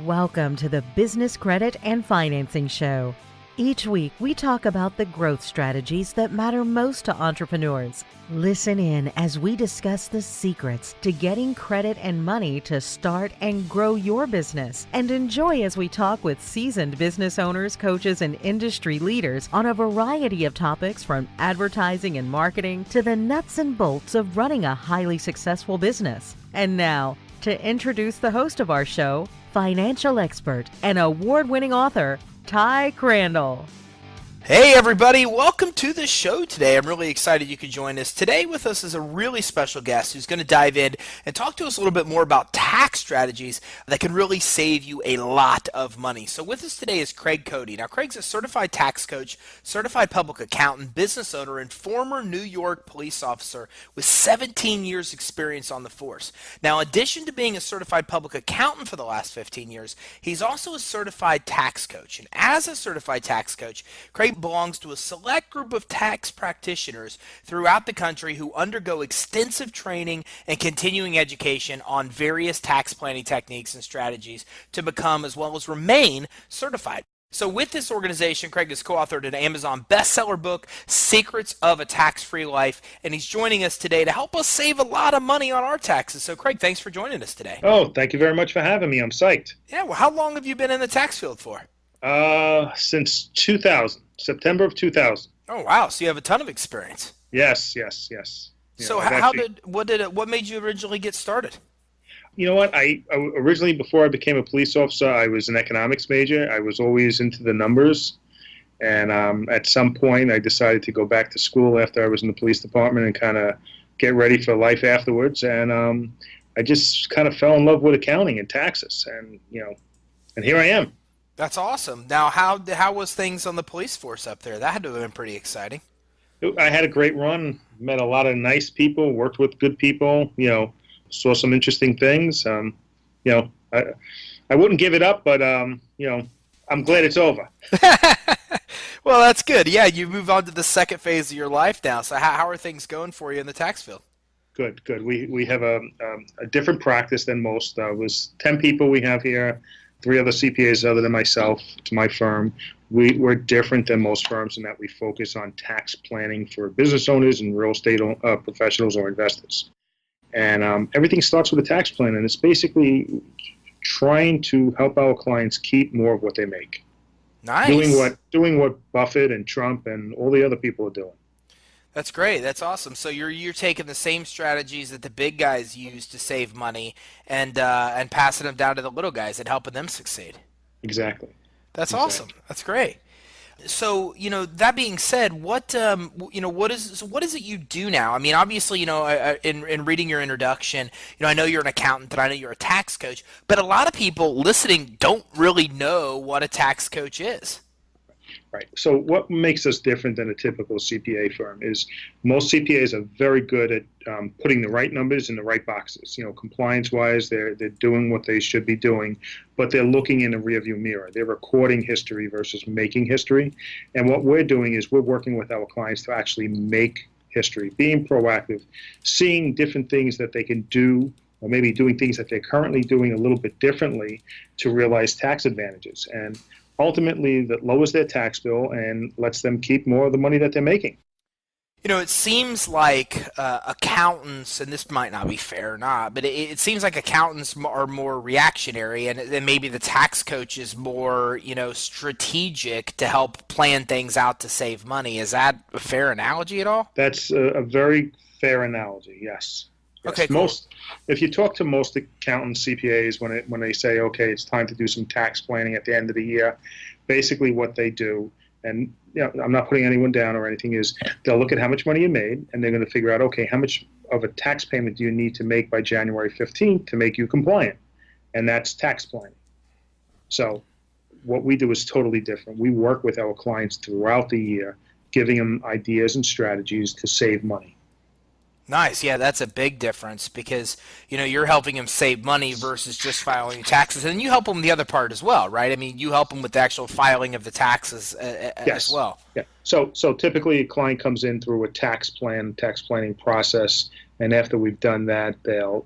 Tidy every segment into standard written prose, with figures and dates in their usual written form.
Welcome to the Business Credit and Financing Show. Each week, we talk about the growth strategies that matter most to entrepreneurs. Listen in as we discuss the secrets to getting credit and money to start and grow your business. And enjoy as we talk with seasoned business owners, coaches, and industry leaders on a variety of topics from advertising and marketing to the nuts and bolts of running a highly successful business. And now, to introduce the host of our show, financial expert and award-winning author, Ty Crandall. Hey everybody, welcome to the show today. I'm really excited you could join us. Today with us is a really special guest who's going to dive in and talk to us a little bit more about tax strategies that can really save you a lot of money. So with us today is Cody. Now Craig's a certified tax coach, certified public accountant, business owner, and former New York police officer with 17 years experience on the force. Now in addition to being a certified public accountant for the last 15 years, he's also a certified tax coach. And as a certified tax coach, Craig belongs to a select group of tax practitioners throughout the country who undergo extensive training and continuing education on various tax planning techniques and strategies to become as well as remain certified. So with this organization, Craig has co-authored an Amazon bestseller book, Secrets of a Tax-Free Life, and he's joining us today to help us save a lot of money on our taxes. So Craig, thanks for joining us today. Oh, thank you very much for having me. I'm psyched. Yeah, well, how long have you been in the tax field for? Since 2000, September of 2000. Oh, wow. So you have a ton of experience. Yes. So what made you originally get started? You know what? I originally, before I became a police officer, I was an economics major. I was always into the numbers. And at some point, I decided to go back to school after I was in the police department and kind of get ready for life afterwards. And I just kind of fell in love with accounting and taxes. And, and here I am. That's awesome. Now, how was things on the police force up there? That had to have been pretty exciting. I had a great run, met a lot of nice people, worked with good people, saw some interesting things. I wouldn't give it up, but, I'm glad it's over. Well, that's good. Yeah, you move on to the second phase of your life now. So how are things going for you in the tax field? Good. We have a different practice than most. It was 10 people we have here. 3 other CPAs other than myself to my firm. We're different than most firms in that we focus on tax planning for business owners and real estate professionals or investors. And everything starts with a tax plan, and it's basically trying to help our clients keep more of what they make. Nice. Doing what Buffett and Trump and all the other people are doing. That's great. That's awesome. So you're taking the same strategies that the big guys use to save money and passing them down to the little guys and helping them succeed. Exactly. That's awesome. That's great. So, that being said, what is it you do now? I mean, obviously, in reading your introduction, I know you're an accountant and I know you're a tax coach, but a lot of people listening don't really know what a tax coach is. Right. So what makes us different than a typical CPA firm is most CPAs are very good at putting the right numbers in the right boxes. Compliance-wise, they're doing what they should be doing, but they're looking in a rearview mirror. They're recording history versus making history. And what we're doing is we're working with our clients to actually make history, being proactive, seeing different things that they can do, or maybe doing things that they're currently doing a little bit differently to realize tax advantages. And ultimately, that lowers their tax bill and lets them keep more of the money that they're making. It seems like accountants, and this might not be fair or not, but it seems like accountants are more reactionary, and then maybe the tax coach is more, strategic to help plan things out to save money. Is that a fair analogy at all? That's a very fair analogy, yes. Okay, cool. If you talk to most accountants, CPAs, when they say, okay, it's time to do some tax planning at the end of the year, basically what they do, and I'm not putting anyone down or anything, is they'll look at how much money you made, and they're going to figure out, okay, how much of a tax payment do you need to make by January 15th to make you compliant? And that's tax planning. So what we do is totally different. We work with our clients throughout the year, giving them ideas and strategies to save money. Nice. Yeah, that's a big difference because, you're helping them save money versus just filing taxes. And you help them the other part as well, right? I mean, you help them with the actual filing of the taxes as well. Yeah. So typically a client comes in through a tax planning process. And after we've done that,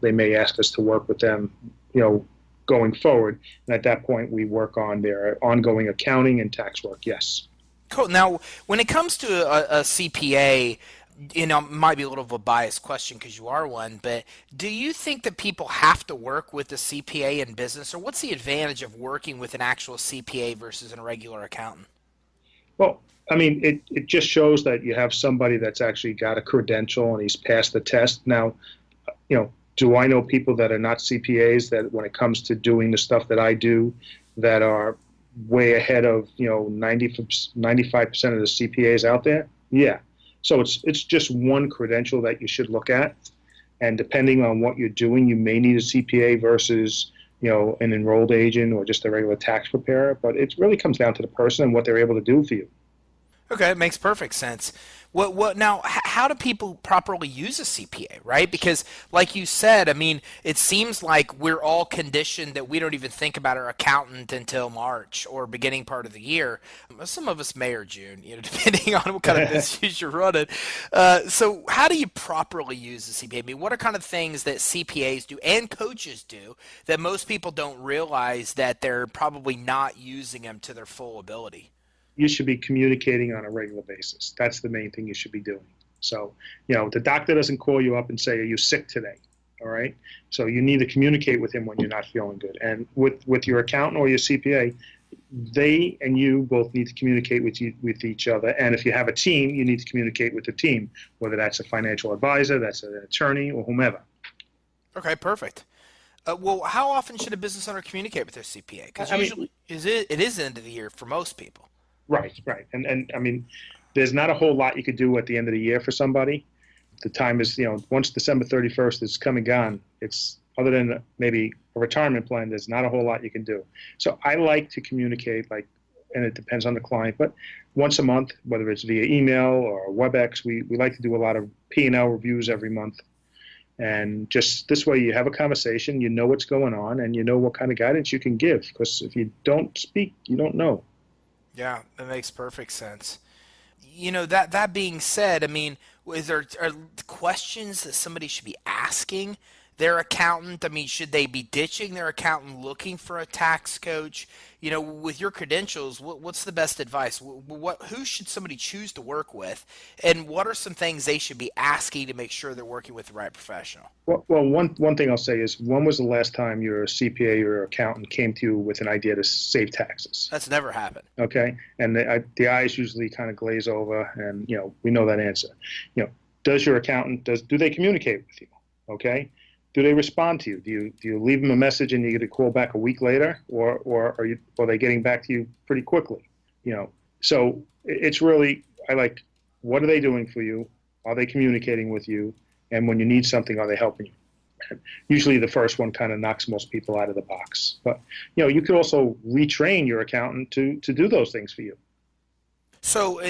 they may ask us to work with them, go going forward. And at that point, we work on their ongoing accounting and tax work. Yes. Cool. Now, when it comes to a CPA, it might be a little of a biased question because you are one, but do you think that people have to work with a CPA in business, or what's the advantage of working with an actual CPA versus a regular accountant? Well, I mean, it just shows that you have somebody that's actually got a credential and he's passed the test. Now, do I know people that are not CPAs that when it comes to doing the stuff that I do that are way ahead of, 95% of the CPAs out there? Yeah. So it's just one credential that you should look at. And depending on what you're doing, you may need a CPA versus, an enrolled agent or just a regular tax preparer. But it really comes down to the person and what they're able to do for you. Okay, it makes perfect sense. What now? How do people properly use a CPA, right? Because, like you said, I mean, it seems like we're all conditioned that we don't even think about our accountant until March or beginning part of the year. Some of us May or June, depending on what kind of business you're running. So, how do you properly use the CPA? I mean, what are kind of things that CPAs do and coaches do that most people don't realize that they're probably not using them to their full ability? You should be communicating on a regular basis. That's the main thing you should be doing. So, the doctor doesn't call you up and say, "Are you sick today?" All right. So you need to communicate with him when you're not feeling good. And with your accountant or your CPA, they and you both need to communicate with each other. And if you have a team, you need to communicate with the team, whether that's a financial advisor, that's an attorney, or whomever. Okay, perfect. Well, how often should a business owner communicate with their CPA? Because usually it is the end of the year for most people. Right. And I mean, there's not a whole lot you could do at the end of the year for somebody. The time is, once December 31st is come and gone, it's other than maybe a retirement plan, there's not a whole lot you can do. So I like to communicate, and it depends on the client, but once a month, whether it's via email or WebEx, we like to do a lot of P&L reviews every month. And just this way you have a conversation, you know what's going on, and you know what kind of guidance you can give. Because if you don't speak, you don't know. Yeah, that makes perfect sense. That being said, I mean, are questions that somebody should be asking their accountant? I mean, should they be ditching their accountant looking for a tax coach? With your credentials, what's the best advice? Who should somebody choose to work with, and what are some things they should be asking to make sure they're working with the right professional? Well, one thing I'll say is, when was the last time your CPA or your accountant came to you with an idea to save taxes? That's never happened. Okay, and the eyes usually kind of glaze over, and we know that answer. Does your accountant do they communicate with you? Okay. Do they respond to you? Do you leave them a message and you get a call back a week later, or are they getting back to you pretty quickly? So it's really, what are they doing for you? Are they communicating with you? And when you need something, are they helping you? Usually the first one kind of knocks most people out of the box. But you could also retrain your accountant to do those things for you. So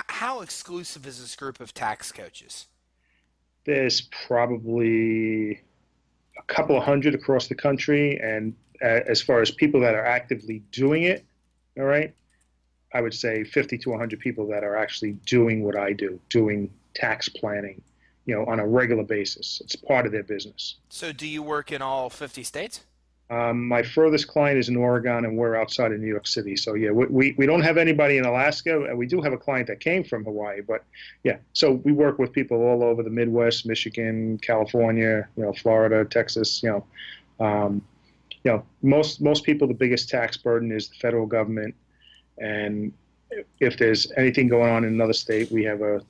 how exclusive is this group of tax coaches? There's probably a couple of hundred across the country. And as far as people that are actively doing it, all right, I would say 50 to 100 people that are actually doing what I do, doing tax planning, on a regular basis. It's part of their business. So do you work in all 50 states? My furthest client is in Oregon, and we're outside of New York City. So, yeah, we don't have anybody in Alaska. And we do have a client that came from Hawaii. But, yeah, so we work with people all over the Midwest, Michigan, California, Florida, Texas. Most people, the biggest tax burden is the federal government. And if there's anything going on in another state, we have a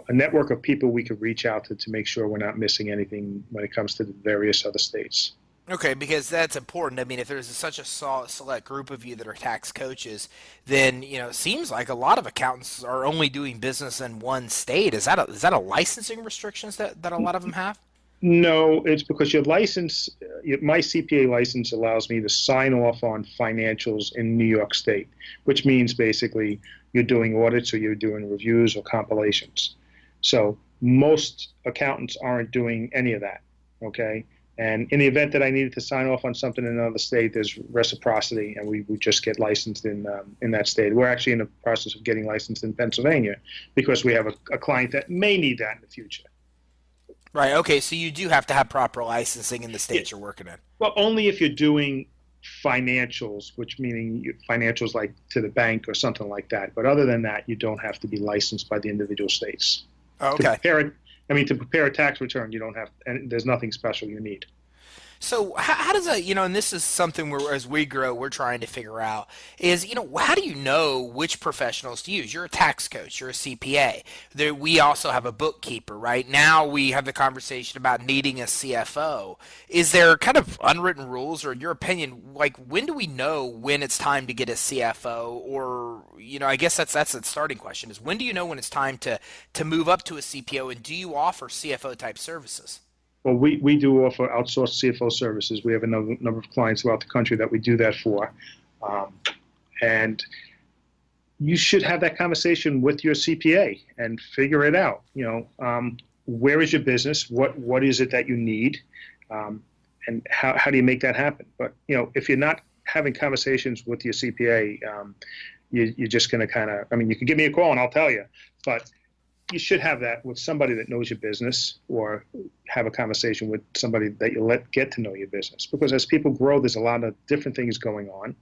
network of people we could reach out to make sure we're not missing anything when it comes to the various other states. Okay, because that's important. I mean, if there's such a select group of you that are tax coaches, then it seems like a lot of accountants are only doing business in one state. Is that a licensing restrictions that a lot of them have? No, it's because your license, my CPA license allows me to sign off on financials in New York State, which means basically you're doing audits or you're doing reviews or compilations. So most accountants aren't doing any of that. Okay. And in the event that I needed to sign off on something in another state, there's reciprocity, and we just get licensed in that state. We're actually in the process of getting licensed in Pennsylvania because we have a client that may need that in the future. Right. Okay. So you do have to have proper licensing in the Yeah. states you're working in. Well, only if you're doing financials, which meaning financials like to the bank or something like that. But other than that, you don't have to be licensed by the individual states Oh, to okay. prepare it. I mean, to prepare a tax return, you don't have, and there's nothing special you need. So how does that, and this is something where as we grow, we're trying to figure out is, how do you know which professionals to use? You're a tax coach, you're a CPA. There, we also have a bookkeeper, right? Now we have the conversation about needing a CFO. Is there kind of unwritten rules, or in your opinion, like when do we know when it's time to get a CFO? Or, I guess that's the starting question is when do you know when it's time to move up to a CPO, and do you offer CFO type services? Well, we do offer outsourced CFO services. We have a number of clients throughout the country that we do that for. Um, and you should have that conversation with your CPA and figure it out. Where is your business? What is it that you need? And how do you make that happen? But, if you're not having conversations with your CPA, you're just going to you can give me a call and I'll tell you. But you should have that with somebody that knows your business, or have a conversation with somebody that you let get to know your business. Because as people grow, there's a lot of different things going on.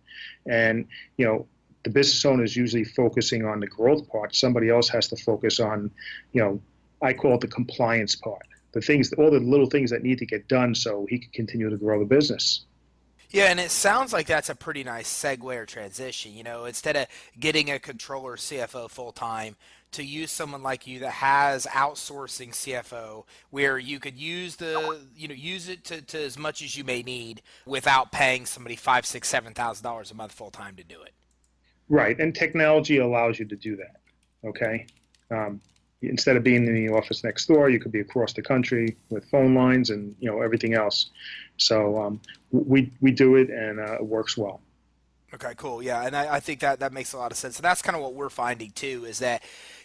And, the business owner is usually focusing on the growth part. Somebody else has to focus on, I call it the compliance part, all the little things that need to get done so he can continue to grow the business. Yeah, and it sounds like that's a pretty nice segue or transition. Instead of getting a controller CFO full time, to use someone like you that has outsourcing CFO, where you could use use it to as much as you may need without paying somebody $5, 6, $7,000 a month full time to do it. Right, and technology allows you to do that. Okay, instead of being in the office next door, you could be across the country with phone lines and everything else. So we do it, and it works well. Okay, cool. Yeah, and I think that makes a lot of sense. So that's kind of what we're finding too, is that,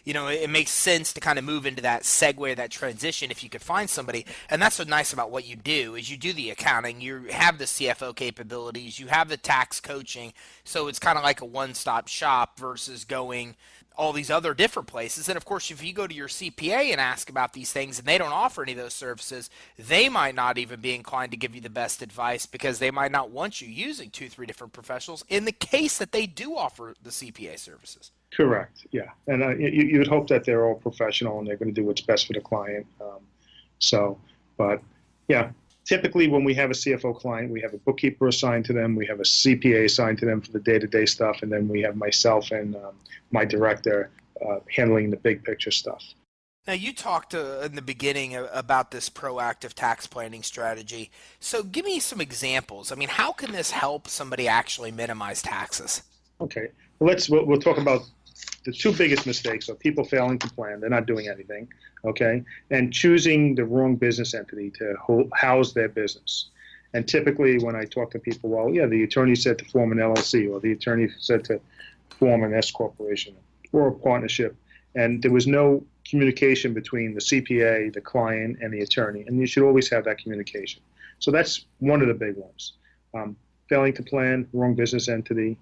it makes sense to kind of move into that segue, that transition if you could find somebody. And that's what's nice about what you do is you do the accounting, you have the CFO capabilities, you have the tax coaching. So it's kind of like a one-stop shop versus going all these other different places. And of course, if you go to your CPA and ask about these things and they don't offer any of those services, they might not even be inclined to give you the best advice because they might not want you using 2, 3 different professionals in the case that they do offer the CPA services. Correct. Yeah, and you would hope that they're all professional and they're going to do what's best for the client. But yeah, typically when we have a CFO client, we have a bookkeeper assigned to them, we have a CPA assigned to them for the day-to-day stuff, and then we have myself and my director handling the big picture stuff. Now, you talked in the beginning about this proactive tax planning strategy. So give me some examples. I mean, how can this help somebody actually minimize taxes? Okay, we'll talk about the two biggest mistakes are people failing to plan, they're not doing anything, okay, and choosing the wrong business entity to house their business. And typically when I talk to people, well, yeah, the attorney said to form an LLC, or the attorney said to form an S corporation or a partnership, and there was no communication between the CPA, the client, and the attorney, and you should always have that communication. So that's one of the big ones. Failing to plan, wrong business entity,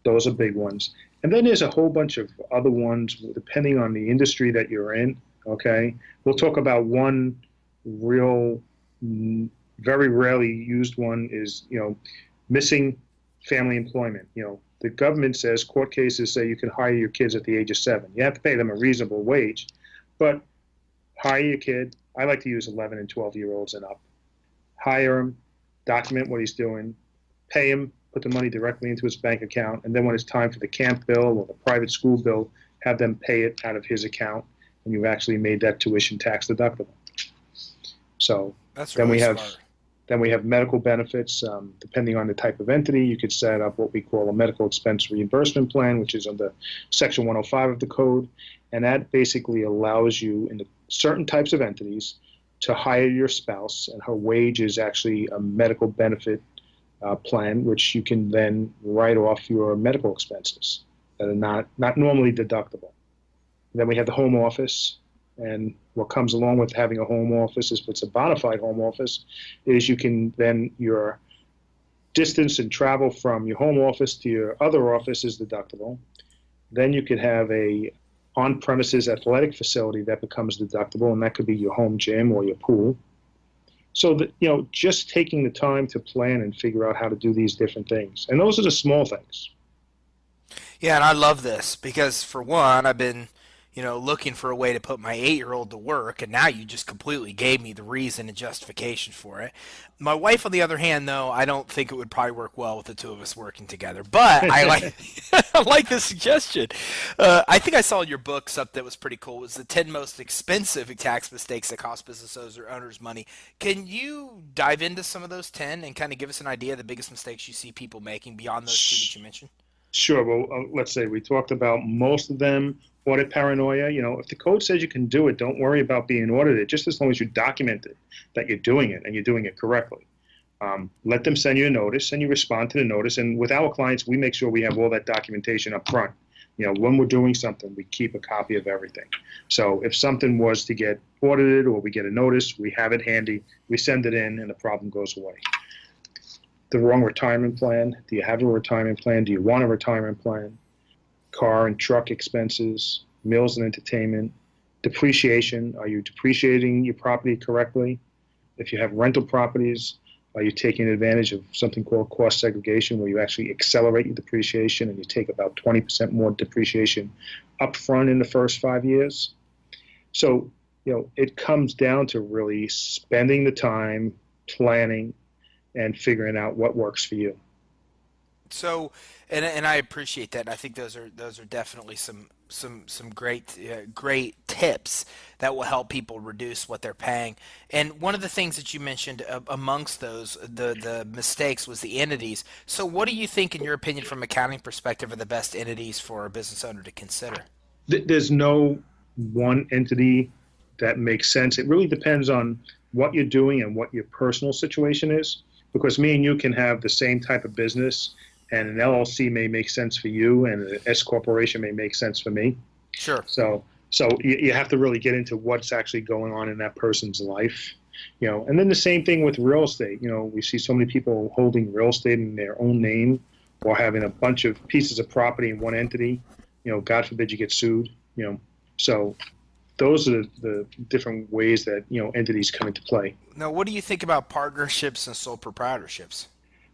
those are big ones. And then there's a whole bunch of other ones depending on the industry that you're in, okay? We'll talk about one real, very rarely used one is, missing family employment. The government says, court cases say you can hire your kids at the age of 7. You have to pay them a reasonable wage, but hire your kid. I like to use 11 and 12-year-olds and up. Hire him, document what he's doing, pay him, put the money directly into his bank account, and then when it's time for the camp bill or the private school bill, have them pay it out of his account, and you've actually made that tuition tax deductible. So that's then really we have smart. Then we have medical benefits. Depending on the type of entity, you could set up what we call a medical expense reimbursement plan, which is under Section 105 of the code, and that basically allows you in certain types of entities to hire your spouse, and her wage is actually a medical benefit plan, which you can then write off your medical expenses that are not normally deductible. Then we have the home office, and what comes along with having a home office is, if it's a bona fide home office, is you can then your distance and travel from your home office to your other office is deductible. Then you could have a on-premises athletic facility, that becomes deductible, and that could be your home gym or your pool. So that, just taking the time to plan and figure out how to do these different things. And those are the small things. Yeah, and I love this because for one, I've been, looking for a way to put my 8-year-old to work, and now you just completely gave me the reason and justification for it. My wife, on the other hand, though, I don't think it would probably work well with the two of us working together. But I like, I like the suggestion. I think I saw in your book something that was pretty cool. It was the 10 most expensive tax mistakes that cost business owners money. Can you dive into some of those 10 and kind of give us an idea of the biggest mistakes you see people making beyond those two that you mentioned? Sure. Well, let's say we talked about most of them. Audit paranoia. If the code says you can do it, don't worry about being audited, just as long as you document it, that you're doing it and you're doing it correctly. Let them send you a notice and you respond to the notice. And with our clients, we make sure we have all that documentation up front. When we're doing something, we keep a copy of everything. So if something was to get audited or we get a notice, we have it handy, we send it in, and the problem goes away. The wrong retirement plan. Do you have a retirement plan? Do you want a retirement plan? Car and truck expenses, meals and entertainment, depreciation. Are you depreciating your property correctly? If you have rental properties, are you taking advantage of something called cost segregation, where you actually accelerate your depreciation and you take about 20% more depreciation up front in the first 5 years? So, it comes down to really spending the time, planning, and figuring out what works for you. So, and I appreciate that. And I think those are definitely some great tips that will help people reduce what they're paying. And one of the things that you mentioned amongst those, the mistakes, was the entities. So, what do you think, in your opinion, from an accounting perspective, are the best entities for a business owner to consider? There's no one entity that makes sense. It really depends on what you're doing and what your personal situation is. Because me and you can have the same type of business, and an LLC may make sense for you, and an S corporation may make sense for me. Sure. So you have to really get into what's actually going on in that person's life, And then the same thing with real estate. We see so many people holding real estate in their own name, or having a bunch of pieces of property in one entity. God forbid you get sued. So those are the different ways that entities come into play. Now, what do you think about partnerships and sole proprietorships?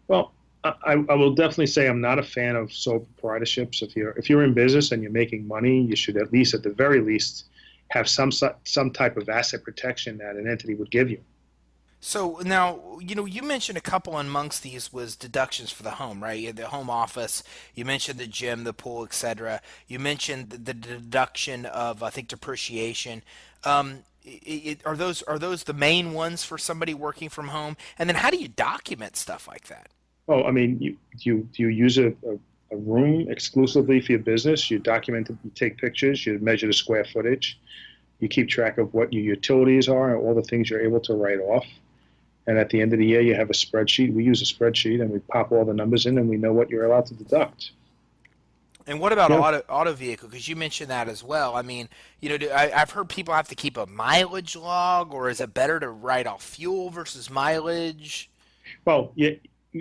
Well, I will definitely say I'm not a fan of sole proprietorships. If you're in business and you're making money, you should at the very least, have some type of asset protection that an entity would give you. So now, you mentioned a couple amongst these was deductions for the home, right? You had the home office, you mentioned the gym, the pool, etc. You mentioned the deduction of, I think, depreciation. Are those the main ones for somebody working from home? And then how do you document stuff like that? Oh, I mean, you use a room exclusively for your business. You document it, you take pictures, you measure the square footage, you keep track of what your utilities are and all the things you're able to write off. And at the end of the year, you have a spreadsheet. We use a spreadsheet, and we pop all the numbers in, and we know what you're allowed to deduct. And what about auto vehicle? Because you mentioned that as well. I mean, I've heard people have to keep a mileage log, or is it better to write off fuel versus mileage? Well,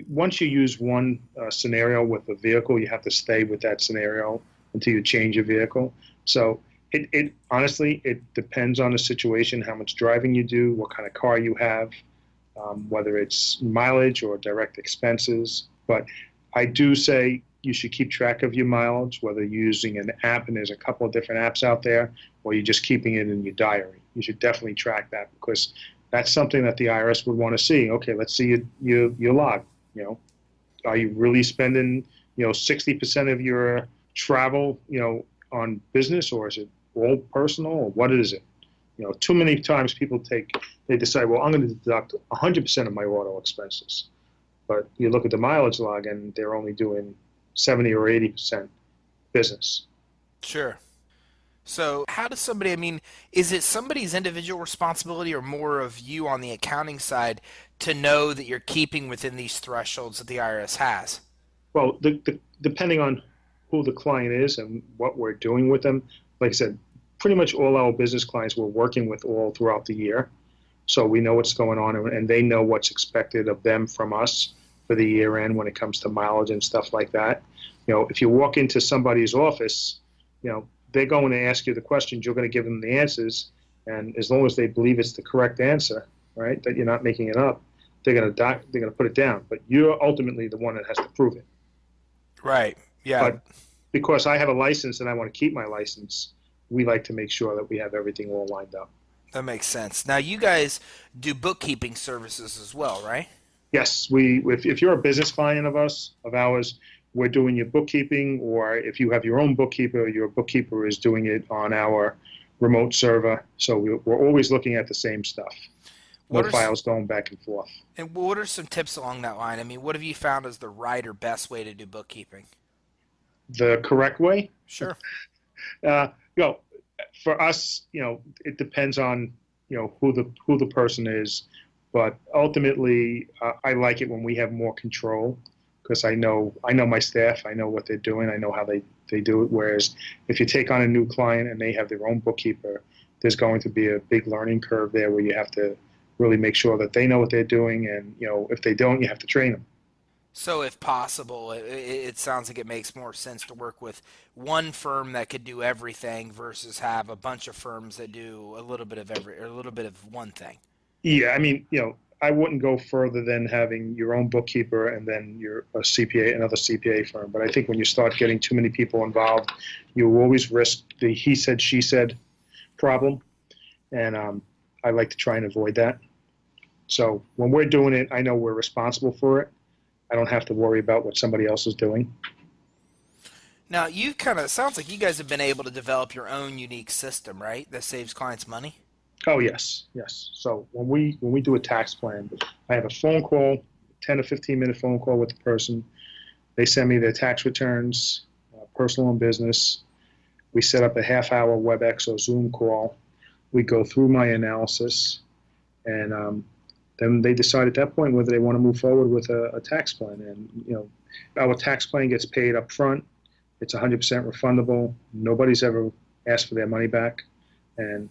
once you use one scenario with a vehicle, you have to stay with that scenario until you change your vehicle. So it honestly, it depends on the situation, how much driving you do, what kind of car you have. Whether it's mileage or direct expenses. But I do say you should keep track of your mileage, whether you're using an app, and there's a couple of different apps out there, or you're just keeping it in your diary. You should definitely track that, because that's something that the IRS would want to see. Okay, let's see your log. Are you really spending 60% of your travel on business, or is it all personal, or what is it? Too many times people they decide, well, I'm going to deduct 100% of my auto expenses. But you look at the mileage log, and they're only doing 70 or 80% business. Sure. So how does somebody, is it somebody's individual responsibility or more of you on the accounting side to know that you're keeping within these thresholds that the IRS has? Well, depending on who the client is and what we're doing with them, like I said, pretty much all our business clients we're working with all throughout the year. So we know what's going on, and they know what's expected of them from us for the year end when it comes to mileage and stuff like that. If you walk into somebody's office, they're going to ask you the questions, you're going to give them the answers, and as long as they believe it's the correct answer, right, that you're not making it up, they're going to put it down. But you're ultimately the one that has to prove it. Right. Yeah. But because I have a license and I want to keep my license, we like to make sure that we have everything all lined up. That makes sense. Now, you guys do bookkeeping services as well, right? Yes, if you're a business client of ours, we're doing your bookkeeping, or if you have your own bookkeeper, your bookkeeper is doing it on our remote server. So we're always looking at the same stuff. No files going back and forth. And what are some tips along that line? I mean, what have you found as the right or best way to do bookkeeping? The correct way? Sure. For us, it depends on, who the person is. But ultimately, I like it when we have more control, because I know my staff, I know what they're doing, I know how they do it. Whereas if you take on a new client and they have their own bookkeeper, there's going to be a big learning curve there where you have to really make sure that they know what they're doing, and if they don't, you have to train them. So if possible, it sounds like it makes more sense to work with one firm that could do everything versus have a bunch of firms that do a little bit of one thing. Yeah, I mean, I wouldn't go further than having your own bookkeeper and then a CPA, another CPA firm. But I think when you start getting too many people involved, you always risk the he said, she said problem. And I like to try and avoid that. So when we're doing it, I know we're responsible for it. I don't have to worry about what somebody else is doing. Now, sounds like you guys have been able to develop your own unique system, right? That saves clients money? Oh, yes. So when we do a tax plan, I have a phone call, 10 to 15-minute phone call with the person. They send me their tax returns, personal and business. We set up a half-hour WebEx or Zoom call. We go through my analysis, and then they decide at that point whether they want to move forward with a tax plan. And, our tax plan gets paid up front. It's 100% refundable. Nobody's ever asked for their money back. And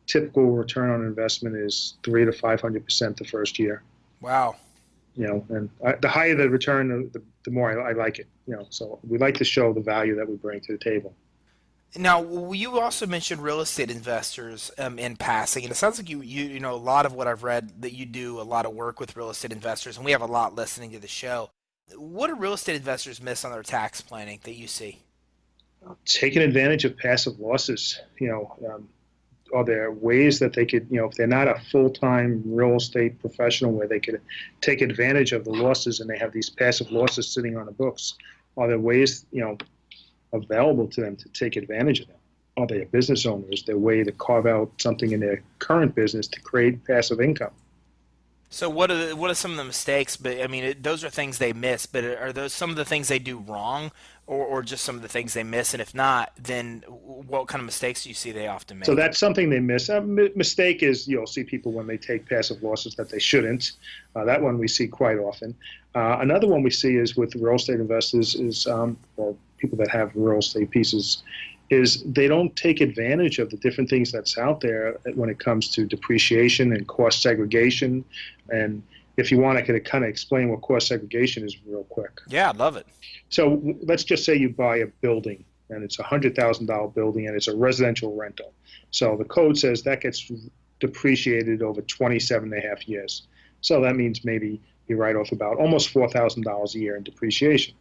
typical return on investment is 300 to 500% the first year. Wow. And the higher the return, the more I like it. So we like to show the value that we bring to the table. Now, you also mentioned real estate investors in passing, and it sounds like you know a lot of what I've read that you do a lot of work with real estate investors, and we have a lot listening to the show. What do real estate investors miss on their tax planning that you see? Taking advantage of passive losses. Are there ways that they could, if they're not a full-time real estate professional, where they could take advantage of the losses and they have these passive losses sitting on the books? Are there ways, available to them to take advantage of them? Are they a business owner? Is there a way to carve out something in their current business to create passive income? So what are some of the mistakes? But I mean, those are things they miss. But are those some of the things they do wrong, or just some of the things they miss? And if not, then what kind of mistakes do you see they often make? So that's something they miss. A mistake is you'll see people when they take passive losses that they shouldn't. That one we see quite often. Another one we see is with real estate investors is people that have real estate pieces, is they don't take advantage of the different things that's out there when it comes to depreciation and cost segregation. And if you want, I could kind of explain what cost segregation is real quick. Yeah, I'd love it. So let's just say you buy a building, and it's a $100,000 building, and it's a residential rental. So the code says that gets depreciated over 27 and a half years. So that means maybe you write off about almost $4,000 a year in depreciation.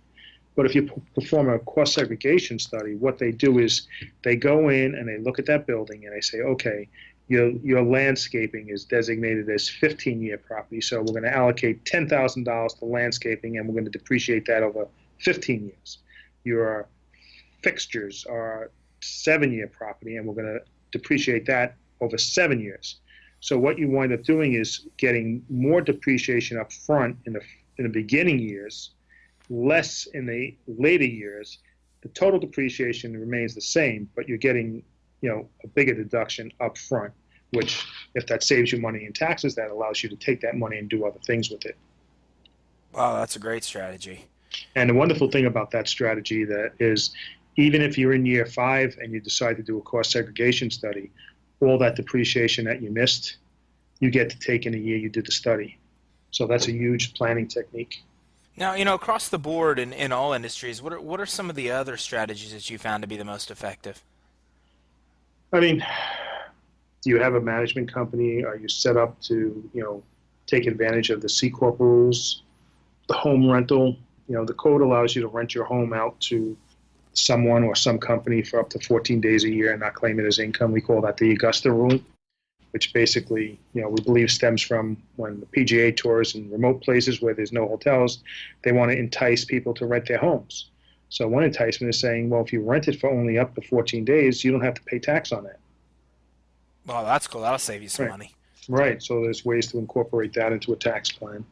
But if you perform a cost segregation study, what they do is they go in and they look at that building and they say, okay, your landscaping is designated as 15-year property, so we're going to allocate $10,000 to landscaping and we're going to depreciate that over 15 years. Your fixtures are 7-year property and we're going to depreciate that over 7 years. So what you wind up doing is getting more depreciation up front in the beginning years, less in the later years. The total depreciation remains the same, but you're getting, a bigger deduction up front, which, if that saves you money in taxes, that allows you to take that money and do other things with it. Wow, that's a great strategy. And the wonderful thing about that strategy that is, even if you're in year 5 and you decide to do a cost segregation study, all that depreciation that you missed, you get to take in the year you did the study. So that's a huge planning technique. Now, across the board in all industries, what are some of the other strategies that you found to be the most effective? I mean, do you have a management company? Are you set up to, take advantage of the C Corp rules, the home rental? The code allows you to rent your home out to someone or some company for up to 14 days a year and not claim it as income. We call that the Augusta rule, which basically, we believe stems from when the PGA tours in remote places where there's no hotels, they want to entice people to rent their homes. So one enticement is saying, well, if you rent it for only up to 14 days, you don't have to pay tax on that. Well, that's cool. That'll save you some Right. money. Right. So there's ways to incorporate that into a tax plan.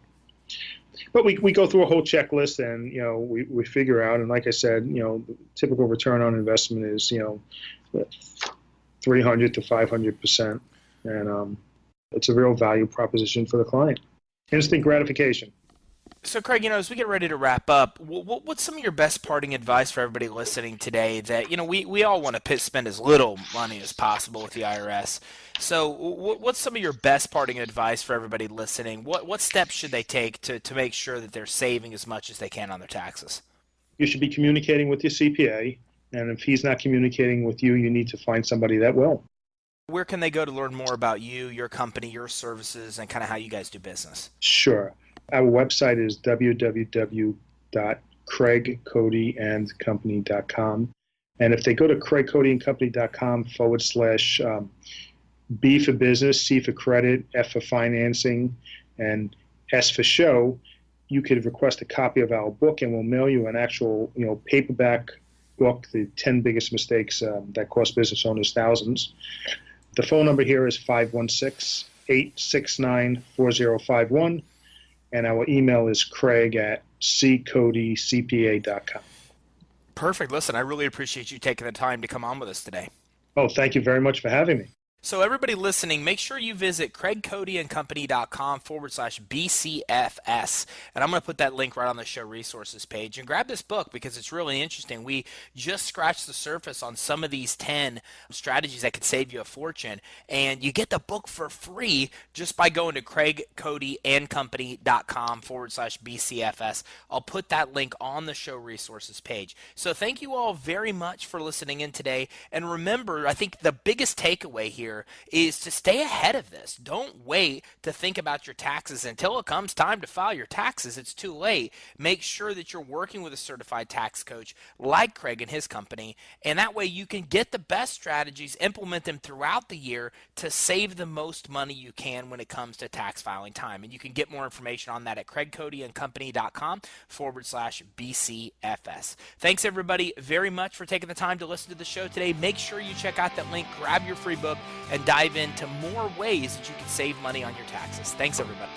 But we go through a whole checklist and, we figure out, and like I said, the typical return on investment is, 300 to 500%. And it's a real value proposition for the client. Instant gratification. So, Craig, as we get ready to wrap up, what's some of your best parting advice for everybody listening today that, we all want to spend as little money as possible with the IRS. So what's some of your best parting advice for everybody listening? What steps should they take to make sure that they're saving as much as they can on their taxes? You should be communicating with your CPA. And if he's not communicating with you, you need to find somebody that will. Where can they go to learn more about you, your company, your services, and kind of how you guys do business? Sure. Our website is www.craigcodyandcompany.com. And if they go to craigcodyandcompany.com /B for business, C for credit, F for financing, and S for show, you could request a copy of our book and we'll mail you an actual, paperback book, The 10 Biggest Mistakes That Cost Business Owners Thousands. The phone number here is 516-869-4051. And our email is craig@ccodycpa.com. Perfect. Listen, I really appreciate you taking the time to come on with us today. Oh, thank you very much for having me. So everybody listening, make sure you visit craigcodyandcompany.com /BCFS. And I'm going to put that link right on the show resources page. And grab this book because it's really interesting. We just scratched the surface on some of these 10 strategies that could save you a fortune. And you get the book for free just by going to craigcodyandcompany.com /BCFS. I'll put that link on the show resources page. So thank you all very much for listening in today. And remember, I think the biggest takeaway here is to stay ahead of this. Don't wait to think about your taxes until it comes time to file your taxes. It's too late. Make sure that you're working with a certified tax coach like Craig and his company, and that way you can get the best strategies, implement them throughout the year to save the most money you can when it comes to tax filing time. And you can get more information on that at craigcodyandcompany.com /BCFS. Thanks everybody very much for taking the time to listen to the show today. Make sure you check out that link, grab your free book, and dive into more ways that you can save money on your taxes. Thanks, everybody.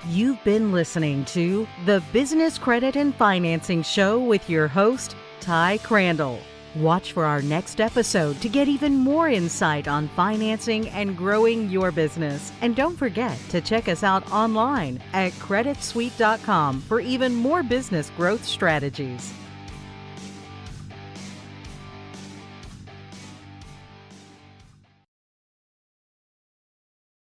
You've been listening to the Business Credit and Financing Show with your host, Ty Crandall. Watch for our next episode to get even more insight on financing and growing your business. And don't forget to check us out online at creditsuite.com for even more business growth strategies.